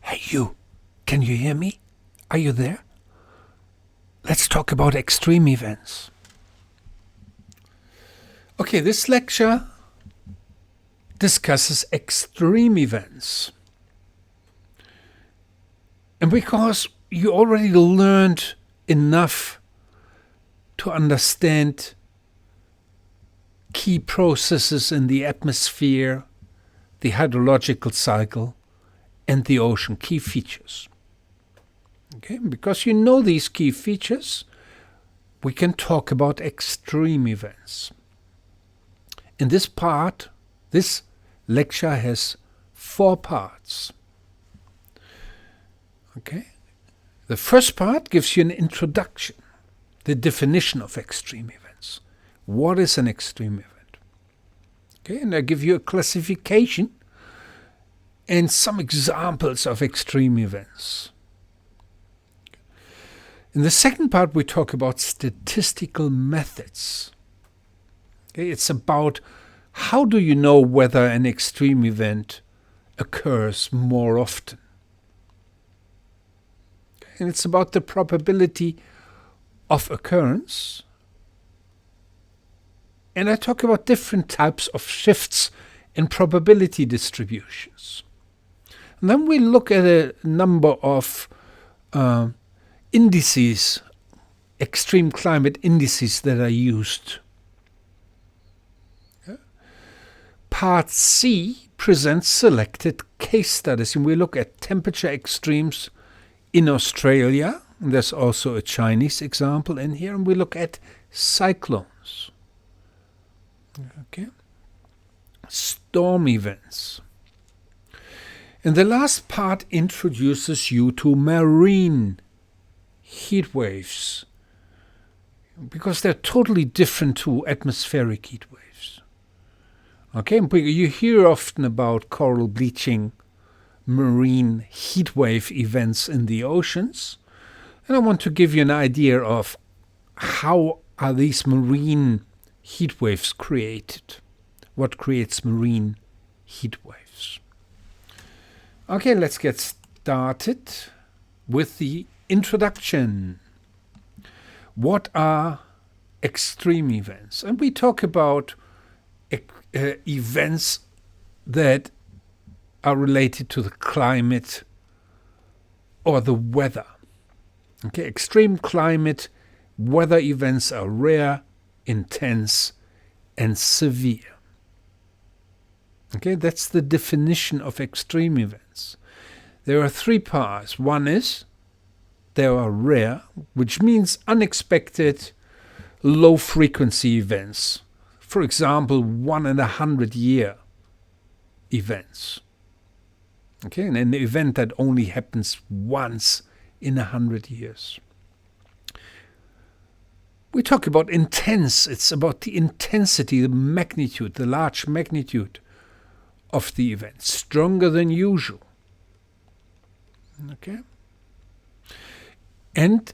Hey you, can you hear me? Are you there? Let's talk about extreme events. Okay, this lecture discusses extreme events. And because you already learned enough to understand key processes in the atmosphere, the hydrological cycle, and the ocean, key features. Okay, because you know these key features, we can talk about extreme events. In this lecture has 4 parts. Okay, the first part gives you an introduction, the definition of extreme events. What is an extreme event? Okay, and I give you a classification and some examples of extreme events. In the second part, we talk about statistical methods. Okay, it's about how do you know whether an extreme event occurs more often. Okay, and it's about the probability of occurrence. And I talk about different types of shifts in probability distributions. And then we look at a number of indices, extreme climate indices that are used. Part C presents selected case studies, and we look at temperature extremes in Australia. And there's also a Chinese example in here, and we look at cyclones. Okay, storm events. And the last part introduces you to marine heat waves, because they're totally different to atmospheric heat waves. Okay, you hear often about coral bleaching, marine heat wave events in the oceans, and I want to give you an idea of how are these marine heat waves created. What creates marine heat waves? Okay, let's get started with the introduction. What are extreme events? And we talk about events that are related to the climate or the weather. Okay, extreme climate weather events are rare, intense, and severe. Okay, that's the definition of extreme events. There are 3 parts. One is they are rare, which means unexpected, low-frequency events. For example, 1 in 100-year events. Okay, and an event that only happens once in 100 years. We talk about intense. It's about the intensity, the magnitude, the large magnitude of the event, stronger than usual. Okay? And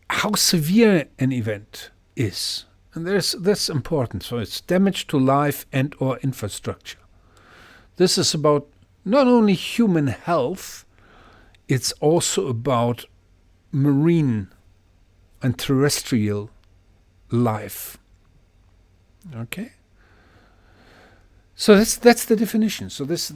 how severe an event is. And that's important. So it's damage to life and or infrastructure. This is about not only human health, it's also about marine and terrestrial life. Okay? So that's the definition. So these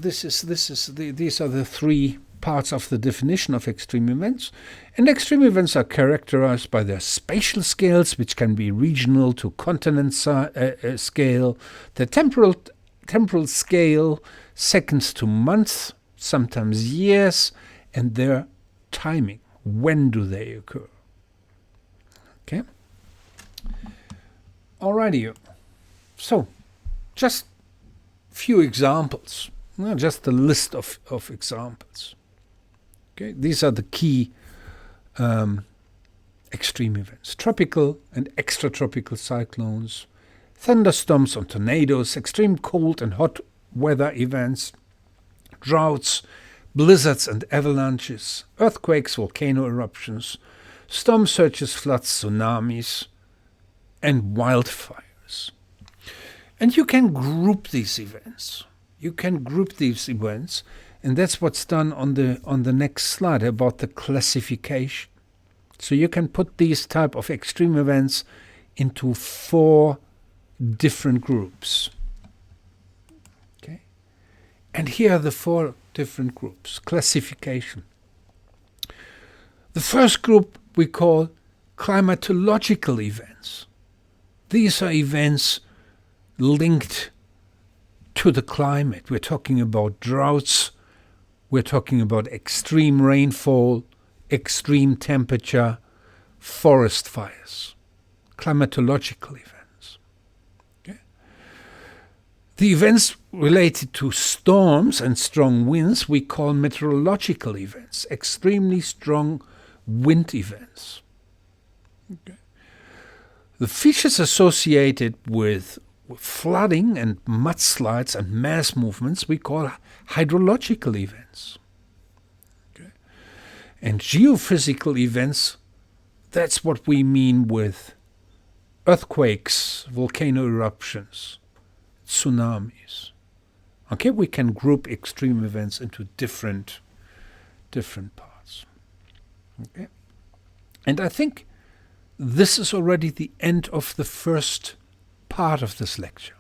are the 3 parts of the definition of extreme events. And extreme events are characterized by their spatial scales, which can be regional to continent scale, the temporal scale, seconds to months, sometimes years, and their timing. When do they occur? Okay. Alrighty. So, just few examples, just a list of examples. Okay, these are the key extreme events: tropical and extratropical cyclones, thunderstorms and tornadoes, extreme cold and hot weather events, droughts, blizzards and avalanches, earthquakes, volcano eruptions, storm surges, floods, tsunamis, and wildfires. And you can group these events. And that's what's done on the next slide about the classification. So you can put these type of extreme events into 4 different groups. Okay? And here are the 4 different groups. Classification. The first group we call climatological events. These are events linked to the climate. We're talking about droughts, we're talking about extreme rainfall, extreme temperature, forest fires, climatological events. Okay? The events related to storms and strong winds we call meteorological events, extremely strong wind events. Okay. The features associated with flooding and mudslides and mass movements we call hydrological events. Okay. And geophysical events, that's what we mean with earthquakes, volcano eruptions, tsunamis. Okay, we can group extreme events into different parts. Okay. And I think this is already the end of the first part of this lecture.